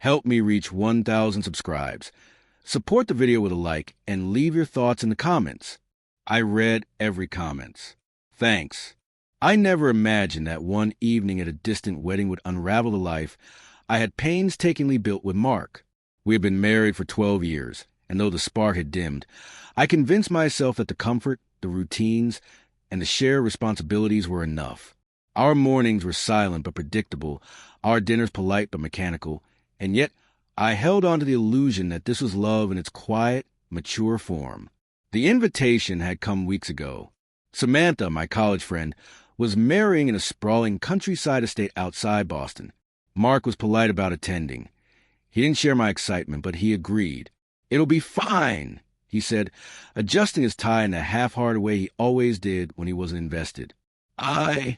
Help me reach 1,000 subscribes. Support the video with a like and leave your thoughts in the comments. I read every comment. Thanks. I never imagined that one evening at a distant wedding would unravel the life I had painstakingly built with Mark. We had been married for 12 years, and though the spark had dimmed, I convinced myself that the comfort, the routines, and the shared responsibilities were enough. Our mornings were silent but predictable, our dinners polite but mechanical, and yet I held on to the illusion that this was love in its quiet, mature form. The invitation had come weeks ago. Samantha, my college friend, was marrying in a sprawling countryside estate outside Boston. Mark was polite about attending. He didn't share my excitement, but he agreed. "It'll be fine," he said, adjusting his tie in the half-hearted way he always did when he wasn't invested. I,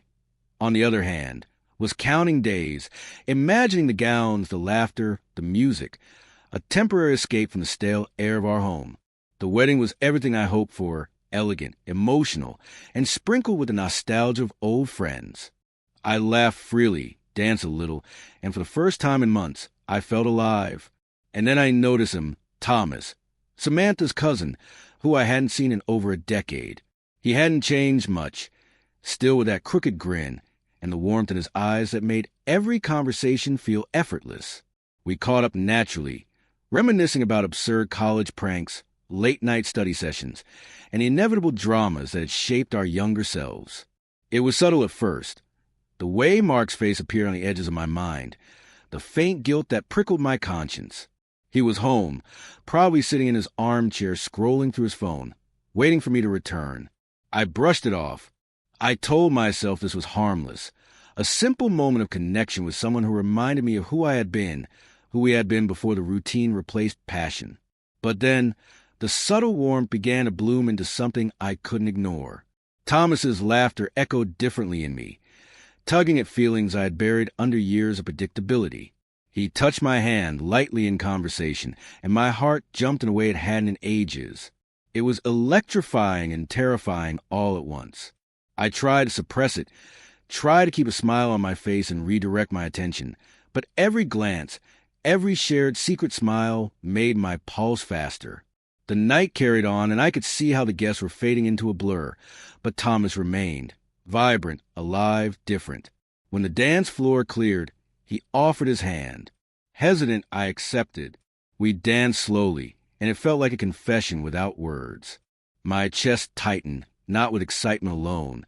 on the other hand, was counting days, imagining the gowns, the laughter, the music, a temporary escape from the stale air of our home. The wedding was everything I hoped for, elegant, emotional, and sprinkled with the nostalgia of old friends. I laughed freely, danced a little, and for the first time in months, I felt alive. And then I noticed him, Thomas, Samantha's cousin, who I hadn't seen in over a decade. He hadn't changed much, still with that crooked grin and the warmth in his eyes that made every conversation feel effortless. We caught up naturally, reminiscing about absurd college pranks, late-night study sessions, and the inevitable dramas that had shaped our younger selves. It was subtle at first. The way Mark's face appeared on the edges of my mind, the faint guilt that prickled my conscience. He was home, probably sitting in his armchair scrolling through his phone, waiting for me to return. I brushed it off. I told myself this was harmless, a simple moment of connection with someone who reminded me of who I had been, who we had been before the routine replaced passion. But then, the subtle warmth began to bloom into something I couldn't ignore. Thomas's laughter echoed differently in me, tugging at feelings I had buried under years of predictability. He touched my hand lightly in conversation, and my heart jumped in a way it hadn't in ages. It was electrifying and terrifying all at once. I tried to suppress it, tried to keep a smile on my face and redirect my attention, but every glance, every shared secret smile made my pulse faster. The night carried on, and I could see how the guests were fading into a blur, but Thomas remained, vibrant, alive, different. When the dance floor cleared, he offered his hand. Hesitant, I accepted. We danced slowly, and it felt like a confession without words. My chest tightened, not with excitement alone,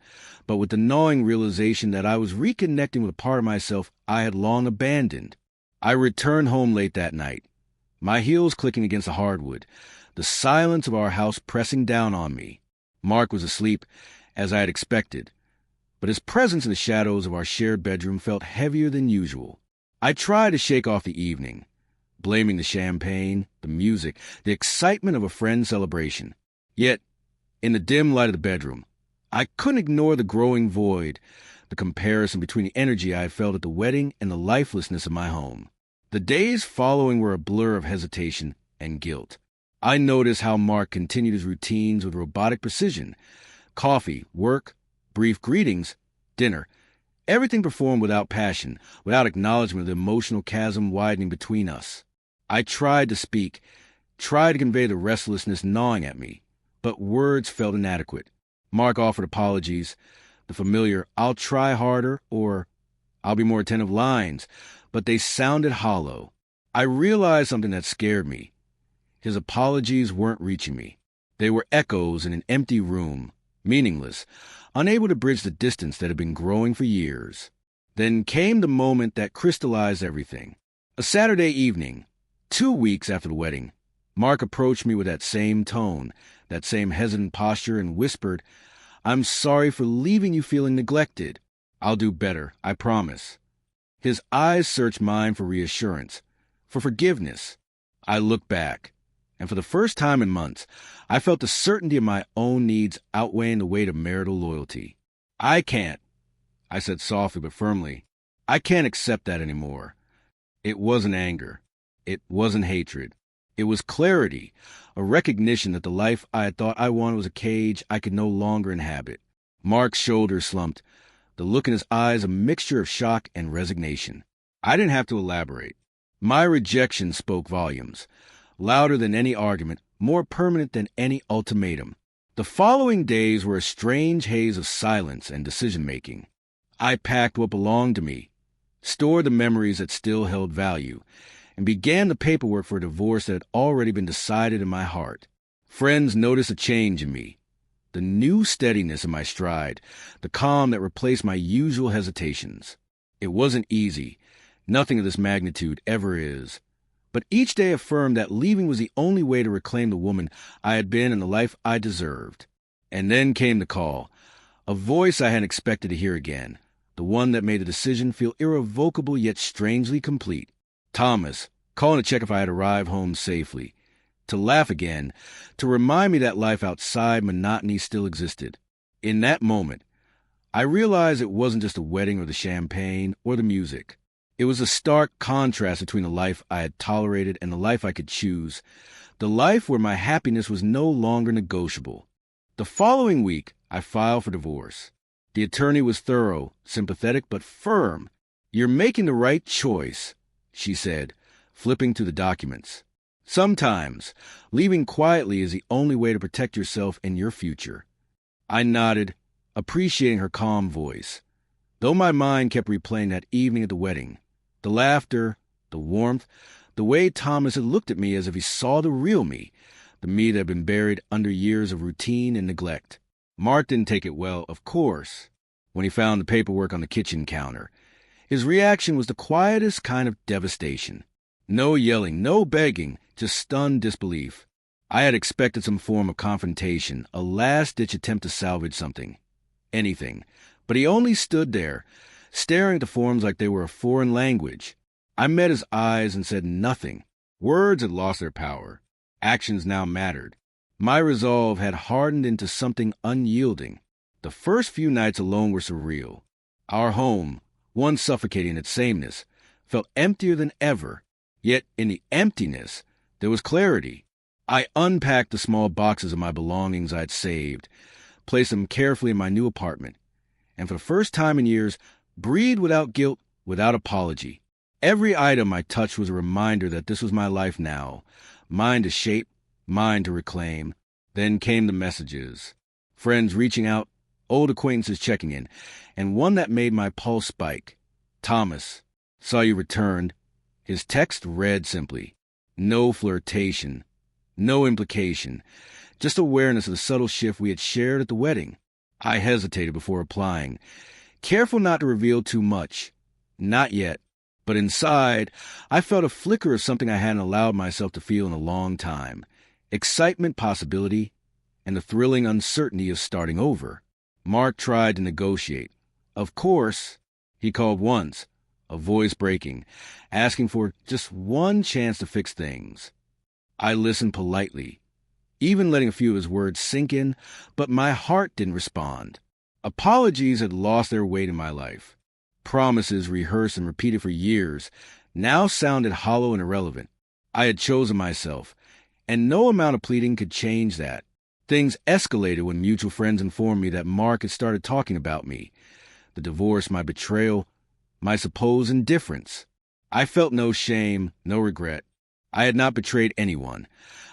but with the gnawing realization that I was reconnecting with a part of myself I had long abandoned. I returned home late that night, my heels clicking against the hardwood, the silence of our house pressing down on me. Mark was asleep, as I had expected, but his presence in the shadows of our shared bedroom felt heavier than usual. I tried to shake off the evening, blaming the champagne, the music, the excitement of a friend's celebration. Yet, in the dim light of the bedroom, I couldn't ignore the growing void, the comparison between the energy I had felt at the wedding and the lifelessness of my home. The days following were a blur of hesitation and guilt. I noticed how Mark continued his routines with robotic precision. Coffee, work, brief greetings, dinner. Everything performed without passion, without acknowledgement of the emotional chasm widening between us. I tried to speak, tried to convey the restlessness gnawing at me, but words felt inadequate. Mark offered apologies, the familiar "I'll try harder" or "I'll be more attentive" lines, but they sounded hollow. I realized something that scared me. His apologies weren't reaching me. They were echoes in an empty room, meaningless, unable to bridge the distance that had been growing for years. Then came the moment that crystallized everything. A Saturday evening, 2 weeks after the wedding, Mark approached me with that same tone, that same hesitant posture, and whispered, "I'm sorry for leaving you feeling neglected. I'll do better, I promise." His eyes searched mine for reassurance, for forgiveness. I looked back, and for the first time in months, I felt the certainty of my own needs outweighing the weight of marital loyalty. I can't," I said softly but firmly, "I can't accept that anymore." It wasn't anger. It wasn't hatred. It was clarity, a recognition that the life I had thought I wanted was a cage I could no longer inhabit. Mark's shoulders slumped, the look in his eyes a mixture of shock and resignation. I didn't have to elaborate. My rejection spoke volumes, louder than any argument, more permanent than any ultimatum. The following days were a strange haze of silence and decision-making. I packed what belonged to me, stored the memories that still held value, and began the paperwork for a divorce that had already been decided in my heart. Friends noticed a change in me, the new steadiness in my stride, the calm that replaced my usual hesitations. It wasn't easy. Nothing of this magnitude ever is. But each day affirmed that leaving was the only way to reclaim the woman I had been and the life I deserved. And then came the call, a voice I hadn't expected to hear again, the one that made the decision feel irrevocable yet strangely complete. Thomas, calling to check if I had arrived home safely. To laugh again, to remind me that life outside monotony still existed. In that moment, I realized it wasn't just the wedding or the champagne or the music. It was a stark contrast between the life I had tolerated and the life I could choose, the life where my happiness was no longer negotiable. The following week, I filed for divorce. The attorney was thorough, sympathetic, but firm. "You're making the right choice," she said, flipping through the documents. "Sometimes, leaving quietly is the only way to protect yourself and your future." I nodded, appreciating her calm voice, though my mind kept replaying that evening at the wedding. The laughter, the warmth, the way Thomas had looked at me as if he saw the real me, the me that had been buried under years of routine and neglect. Mark didn't take it well, of course, when he found the paperwork on the kitchen counter. His reaction was the quietest kind of devastation. No yelling, no begging, just stunned disbelief. I had expected some form of confrontation, a last-ditch attempt to salvage something. Anything. But he only stood there, staring at the forms like they were a foreign language. I met his eyes and said nothing. Words had lost their power. Actions now mattered. My resolve had hardened into something unyielding. The first few nights alone were surreal. Our home, once suffocating in its sameness, felt emptier than ever. Yet in the emptiness, there was clarity. I unpacked the small boxes of my belongings I had saved, placed them carefully in my new apartment, and for the first time in years, breathed without guilt, without apology. Every item I touched was a reminder that this was my life now, mine to shape, mine to reclaim. Then came the messages. Friends reaching out, old acquaintances checking in, and one that made my pulse spike. "Thomas, saw you returned." His text read simply, no flirtation, no implication, just awareness of the subtle shift we had shared at the wedding. I hesitated before replying, careful not to reveal too much. Not yet, but inside, I felt a flicker of something I hadn't allowed myself to feel in a long time. Excitement, possibility, and the thrilling uncertainty of starting over. Mark tried to negotiate. Of course, he called once, a voice breaking, asking for just one chance to fix things. I listened politely, even letting a few of his words sink in, but my heart didn't respond. Apologies had lost their weight in my life. Promises rehearsed and repeated for years now sounded hollow and irrelevant. I had chosen myself, and no amount of pleading could change that. Things escalated when mutual friends informed me that Mark had started talking about me. The divorce, my betrayal, my supposed indifference. I felt no shame, no regret. I had not betrayed anyone.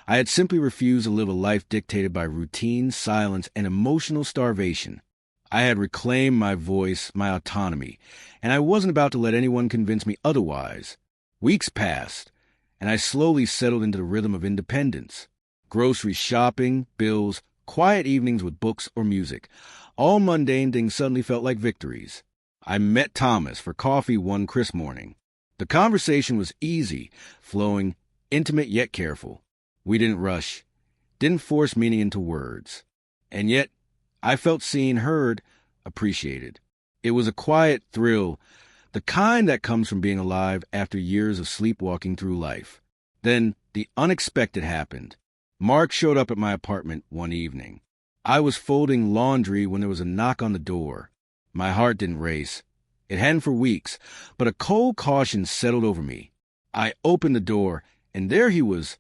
I had simply refused to live a life dictated by routine, silence, and emotional starvation. I had reclaimed my voice, my autonomy, and I wasn't about to let anyone convince me otherwise. Weeks passed, and I slowly settled into the rhythm of independence. Grocery shopping, bills, quiet evenings with books or music. All mundane things suddenly felt like victories. I met Thomas for coffee one crisp morning. The conversation was easy, flowing, intimate yet careful. We didn't rush, didn't force meaning into words. And yet, I felt seen, heard, appreciated. It was a quiet thrill, the kind that comes from being alive after years of sleepwalking through life. Then, the unexpected happened. Mark showed up at my apartment one evening. I was folding laundry when there was a knock on the door. My heart didn't race. It hadn't for weeks, but a cold caution settled over me. I opened the door, and there he was,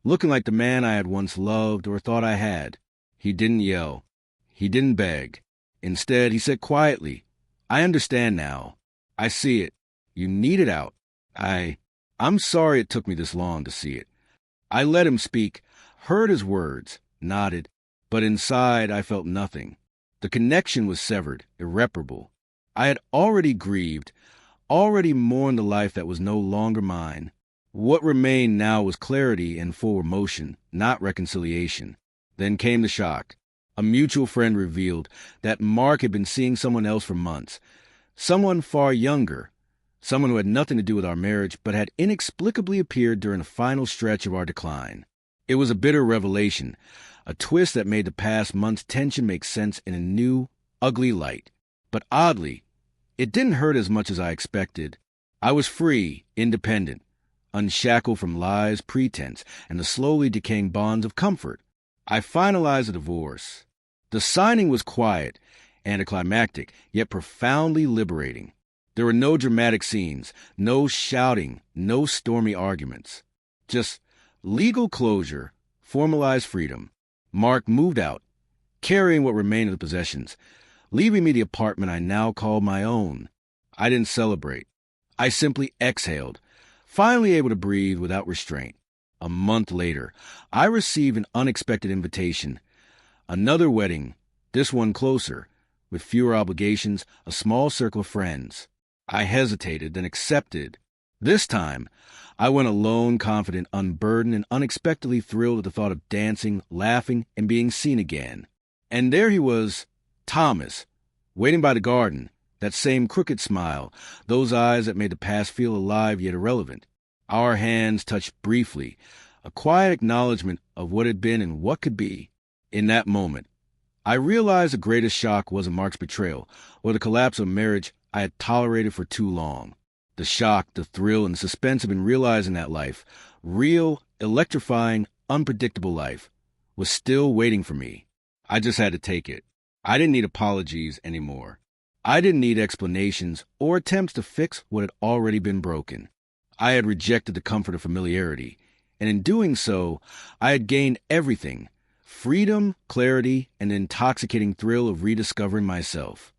looking like the man I had once loved or thought I had. He didn't yell. He didn't beg. Instead, he said quietly, "I understand now. I see it. You need it out. I'm sorry it took me this long to see it. I let him speak, heard his words, nodded, but inside I felt nothing. The connection was severed, irreparable. I had already grieved, already mourned the life that was no longer mine. What remained now was clarity and full emotion, not reconciliation. Then came the shock. A mutual friend revealed that Mark had been seeing someone else for months, someone far younger, someone who had nothing to do with our marriage but had inexplicably appeared during the final stretch of our decline. It was a bitter revelation, a twist that made the past month's tension make sense in a new, ugly light. But oddly, it didn't hurt as much as I expected. I was free, independent, unshackled from lies, pretense, and the slowly decaying bonds of comfort. I finalized the divorce. The signing was quiet, anticlimactic, yet profoundly liberating. There were no dramatic scenes, no shouting, no stormy arguments. Just legal closure, formalized freedom. Mark moved out, carrying what remained of the possessions, leaving me the apartment I now called my own. I didn't celebrate. I simply exhaled, finally able to breathe without restraint. A month later, I received an unexpected invitation. Another wedding, this one closer, with fewer obligations, a small circle of friends. I hesitated, then accepted. This time, I went alone, confident, unburdened, and unexpectedly thrilled at the thought of dancing, laughing, and being seen again. And there he was, Thomas, waiting by the garden, that same crooked smile, those eyes that made the past feel alive yet irrelevant. Our hands touched briefly, a quiet acknowledgement of what had been and what could be. In that moment, I realized the greatest shock wasn't Mark's betrayal or the collapse of a marriage I had tolerated for too long. The shock, the thrill, and the suspense of been realizing that life, real, electrifying, unpredictable life, was still waiting for me. I just had to take it. I didn't need apologies anymore. I didn't need explanations or attempts to fix what had already been broken. I had rejected the comfort of familiarity, and in doing so, I had gained everything: freedom, clarity, and the intoxicating thrill of rediscovering myself.